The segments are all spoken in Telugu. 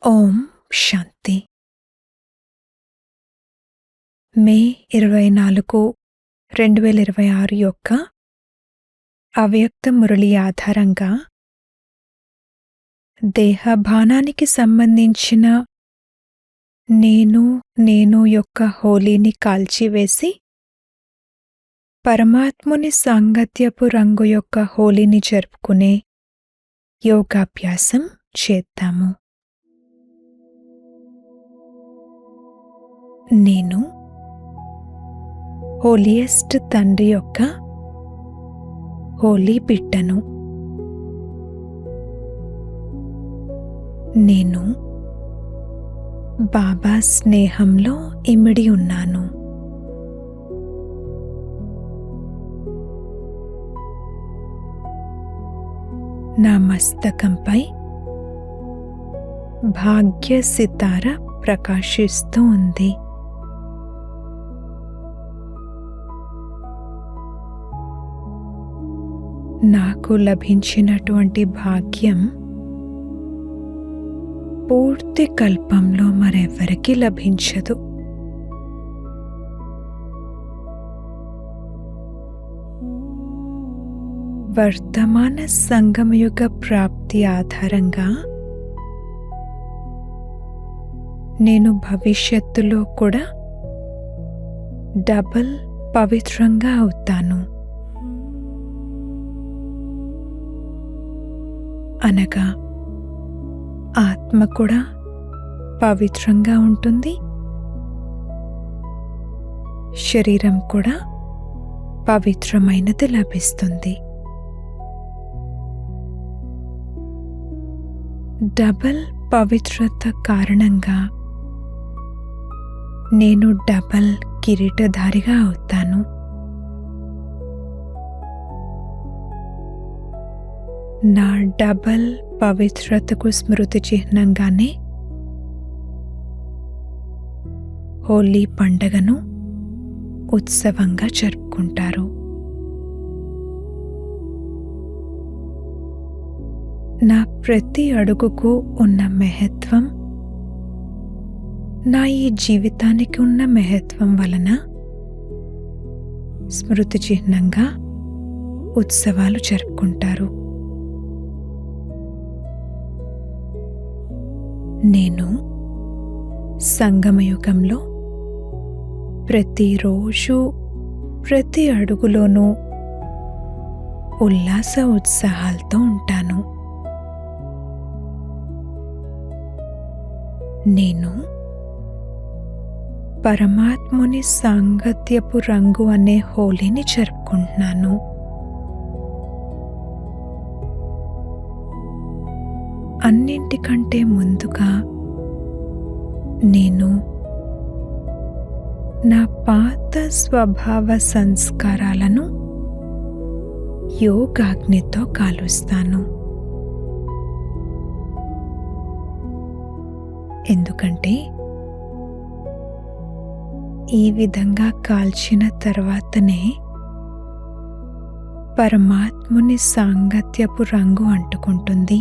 ఓం శాంతి. మే 24, 2026 యొక్క అవ్యక్త మురళి ఆధారంగా దేహభానానికి సంబంధించిన నేను యొక్క హోలీని కాల్చివేసి పరమాత్ముని సాంగత్యపు రంగు యొక్క హోలీని జరుపుకునే యోగాభ్యాసం చేద్దాము. నేను హోలియెస్ట్ తండ్రి యొక్క హోలీ బిడ్డను. నేను బాబా స్నేహంలో ఇమిడి ఉన్నాను. నా మస్తకంపై భాగ్య సితార ప్రకాశిస్తూ ఉంది. నాకు లభించినటువంటి భాగ్యం పూర్తి కల్పంలో మరెవ్వరికీ లభించదు. వర్తమాన సంగమయుగ ప్రాప్తి ఆధారంగా నేను భవిష్యత్తులో కూడా డబల్ పవిత్రంగా అవుతాను. అనగా ఆత్మ కూడా పవిత్రంగా ఉంటుంది, శరీరం కూడా పవిత్రమైనది లభిస్తుంది. డబల్ పవిత్రత కారణంగా నేను డబల్ కిరీటధారిగా అవుతాను. నా డబల్ పవిత్రతకు స్మృతి చిహ్నంగానే హోలీ పండగను ఉత్సవంగా జరుపుకుంటారు. నా ప్రతి అడుగుకు ఉన్న మహత్వం, నా ఈ జీవితానికి ఉన్న మహత్వం వలన స్మృతి చిహ్నంగా ఉత్సవాలు జరుపుకుంటారు. నేను సంగమయుగంలో ప్రతిరోజు ప్రతి అడుగులోనూ ఉల్లాస ఉత్సాహాలతో ఉంటాను. నేను పరమాత్ముని సాంగత్యపు రంగు అనే హోలీని జరుపుకుంటున్నాను. అన్నింటికంటే ముందుగా నేను నా పాత స్వభావ సంస్కారాలను యోగాగ్నితో కాలుస్తాను. ఎందుకంటే ఈ విధంగా కాల్చిన తర్వాతనే పరమాత్ముని సాంగత్యపు రంగు అంటుకుంటుంది,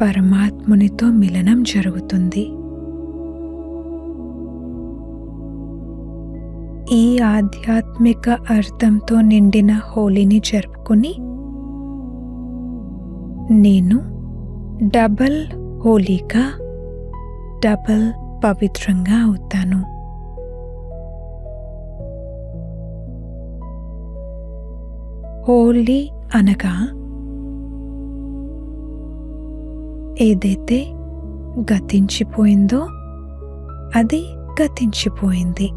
పరమాత్మునితో మిలనం జరుగుతుంది. ఈ ఆధ్యాత్మిక అర్థంతో నిండిన హోలీని జరుపుకుని నేను డబల్ హోలీగా, డబల్ పవిత్రంగా అవుతాను. హోలీ అనగా ఏదైతే గతించిపోయిందో అది గతించిపోయింది.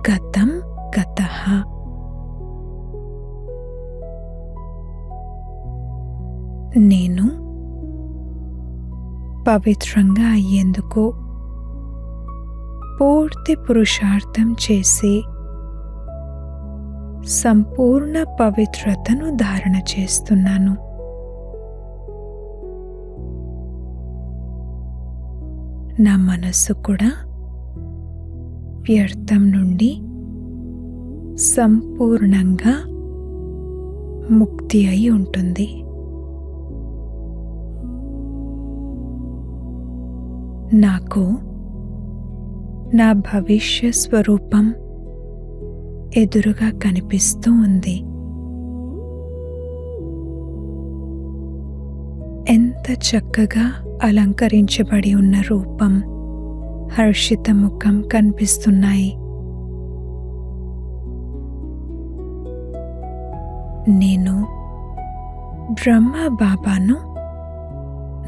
గతం గతః. నేను పవిత్రంగా అయ్యేందుకు పూర్తి పురుషార్థం చేసి సంపూర్ణ పవిత్రతను ధారణ చేస్తున్నాను. నా మనస్సు కూడా వ్యర్థం నుండి సంపూర్ణంగా ముక్తి అయి ఉంటుంది. నాకు నా భవిష్య స్వరూపం ఎదురుగా కనిపిస్తూ ఉంది. ఎంత చక్కగా అలంకరించబడి ఉన్న రూపం, హర్షిత ముఖం కనిపిస్తున్నాయి. నేను బ్రహ్మ బాబాను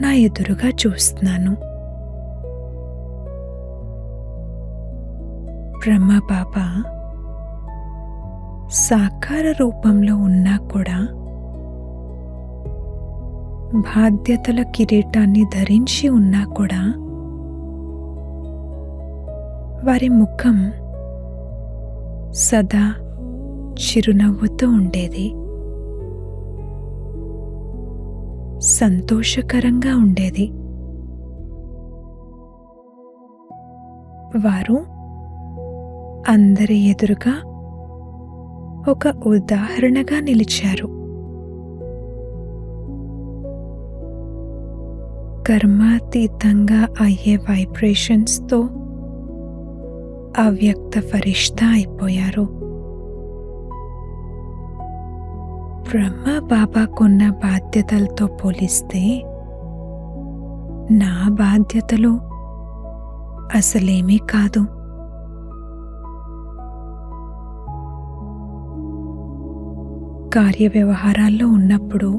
నా ఎదురుగా చూస్తున్నాను. బ్రహ్మ బాబా సాకార రూపంలో ఉన్నా కూడా బాధ్యతల కిరీటాన్ని ధరించి ఉన్నా కూడా వారి ముఖం సదా చిరునవ్వుతో ఉండేది, సంతోషకరంగా ఉండేది. వారు అందరి ఎదురుగా ఒక ఉదాహరణగా నిలిచారు. కర్మాతీతంగా అయ్యే వైబ్రేషన్స్తో అవ్యక్త ఫరిష్తా అయిపోయారు. బ్రహ్మ బాబాకున్న బాధ్యతలతో పోలిస్తే నా బాధ్యతలు అసలేమీ కాదు. కార్యవ్యవహారాల్లో ఉన్నప్పుడు,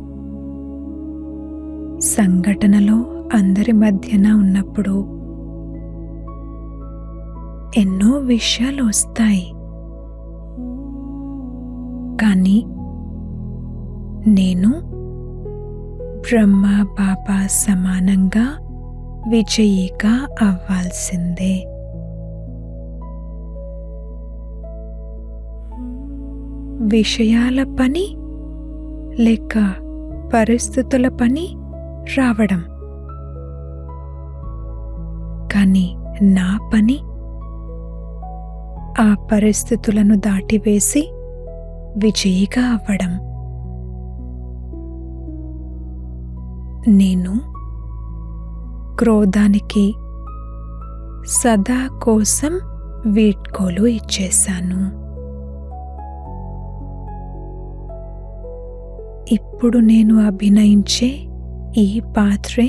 సంఘటనలో అందరి మధ్యన ఉన్నప్పుడు ఎన్నో విషయాలు వస్తాయి. కానీ నేను బ్రహ్మ బాబా సమానంగా విజయిగా అవ్వాల్సిందే. విషయాల పని లేక పరిస్థితుల పని రావడం, కానీ నా పని ఆ పరిస్థితులను దాటివేసి విజయిగా అవ్వడం. నేను క్రోధానికి సదా కోసం వీడ్కోలు ఇచ్చేశాను. ఇప్పుడు నేను అభినయించే ఈ పాత్రే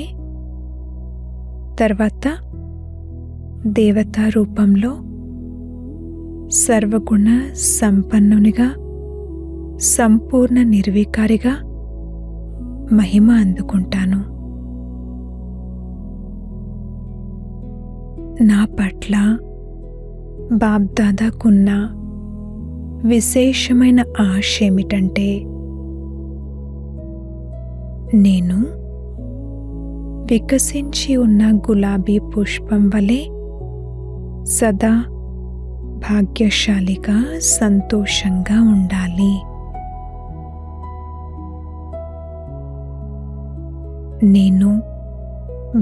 తర్వాత దేవతా రూపంలో సర్వగుణ సంపన్నునిగా, సంపూర్ణ నిర్వికారిగా మహిమ అందుకుంటాను. నా పట్ల బాబ్దాదాకున్న విశేషమైన ఆశ ఏమిటంటే, నేను వికసించి ఉన్న గులాబీ పుష్పం వలె సదా భాగ్యశాలిగా, సంతోషంగా ఉండాలి. నేను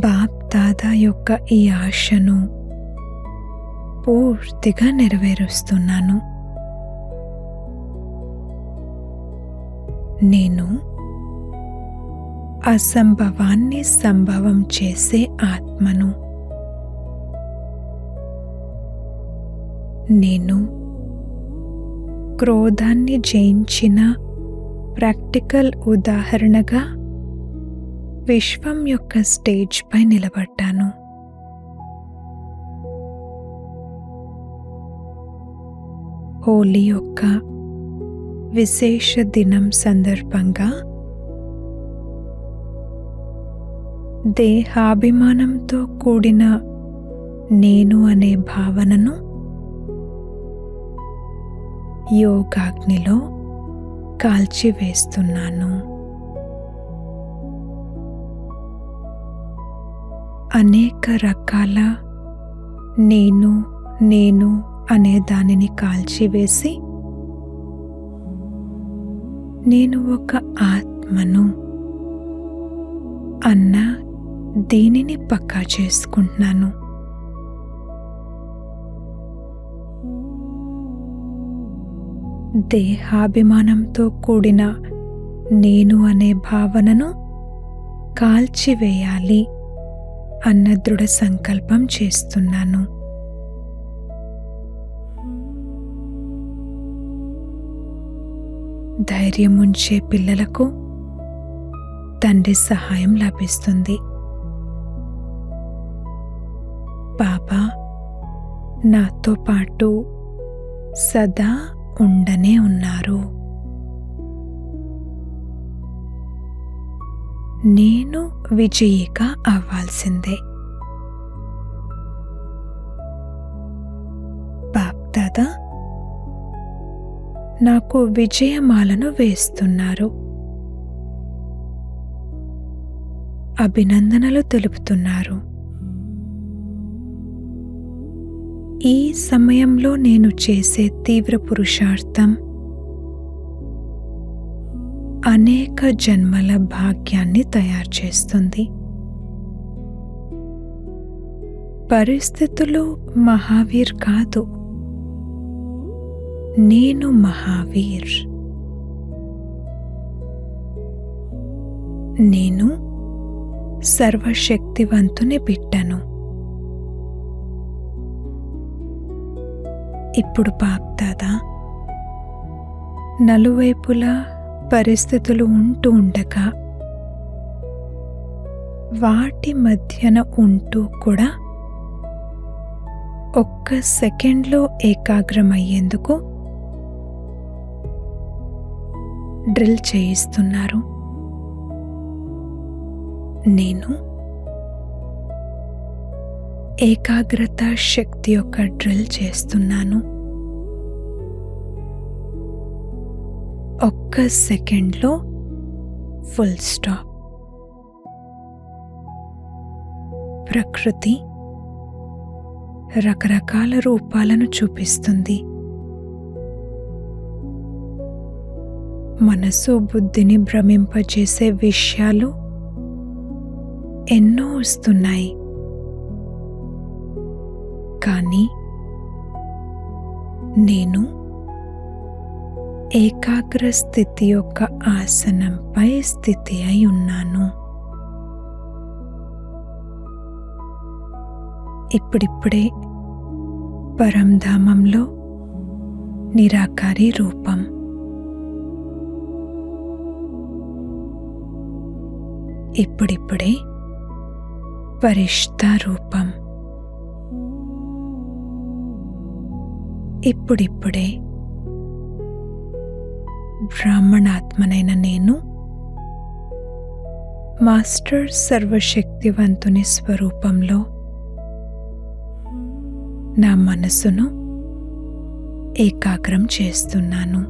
బాప్ దాదా యొక్క ఈ ఆశను పూర్తిగా నెరవేరుస్తున్నాను. నేను అసంభవాన్ని సంభవం చేసే ఆత్మను. నేను క్రోధాన్ని జయించిన ప్రాక్టికల్ ఉదాహరణగా విశ్వం యొక్క స్టేజ్ పై నిలబడ్డాను. హోలీ యొక్క విశేష దినం సందర్భంగా దేహాభిమానంతో కూడిన నేను అనే భావనను యోగాగ్నిలో కాల్చివేస్తున్నాను. అనేక రకాల నేను నేను అనే దానిని కాల్చివేసి నేను ఒక ఆత్మను అన్న దీనిని పక్కా చేసుకుంటున్నాను. దేహాభిమానంతో కూడిన నేను అనే భావనను కాల్చివేయాలి అన్న దృఢ సంకల్పం చేస్తున్నాను. ధైర్యం ఉంచే పిల్లలకు తండ్రి సహాయం లభిస్తుంది. బాబా నాతో పాటు సదా ఉండనే ఉన్నారు. నేను విజయిగా అవ్వాల్సిందే. బాప్దాదా నాకు విజయమాలను వేస్తున్నారు. అభినందనలు తెలుపుతున్నారు. ఈ సమయంలో నేను చేసే తీవ్ర పురుషార్థం అనేక జన్మల భాగ్యాన్ని తయారు చేస్తుంది. పరిస్థితులు మహావీర్ కాదు, నేను మహావీర్. నేను సర్వశక్తివంతుని బిడ్డను. ఇప్పుడు బాప్దాదా నలువైపులా పరిస్థితులు ఉంటూ ఉండగా వాటి మధ్యన ఉంటూ కూడా ఒక్క సెకండ్లో ఏకాగ్రమయ్యేందుకు డ్రిల్ చేయిస్తున్నారు. నేను ఏకాగ్రత శక్తి యొక్క డ్రిల్ చేస్తున్నాను. ఒక్క సెకండ్లో ఫుల్ స్టాప్. ప్రకృతి రకరకాల రూపాలను చూపిస్తుంది. మనసు బుద్ధిని భ్రమింపజేసే విషయాలు ఎన్నో వస్తున్నాయి. కానీ నేను ఏకాగ్ర స్థితి యొక్క ఆసనంపై స్థితి అయి ఉన్నాను. ఇప్పుడిప్పుడే పరంధామంలో నిరాకారి రూపం, ఇప్పుడిప్పుడే ఫరిష్తా రూపం, ఇప్పుడిప్పుడే బ్రాహ్మణాత్మనైన నేను మాస్టర్ సర్వశక్తివంతుని స్వరూపంలో నా మనసును ఏకాగ్రం చేస్తున్నాను.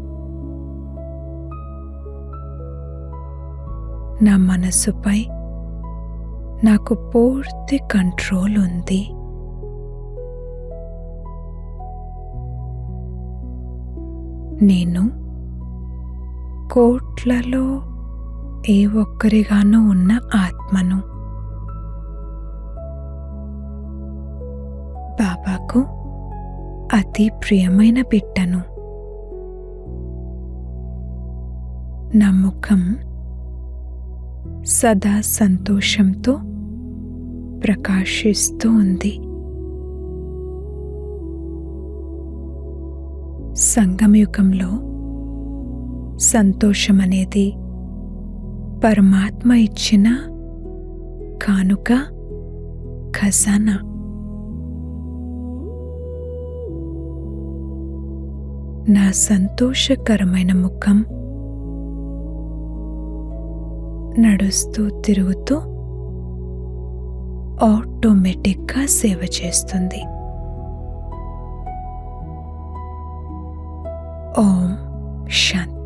నా మనసుపై నాకు పూర్తి కంట్రోల్ ఉంది. నేను కోట్లలో ఏ ఒక్కరిగానో ఉన్న ఆత్మను. బాబాకు అతి ప్రియమైన బిడ్డను. నా ముఖం సదా సంతోషంతో ప్రకాశిస్తూ ఉంది. సంగమయుగంలో సంతోషం అనేది పరమాత్మ ఇచ్చిన కానుక, ఖజానా. నా సంతోషకరమైన ముఖం నడుస్తూ తిరుగుతూ ఆటోమేటిక్గా సేవ చేస్తుంది. ఓం శాంతి.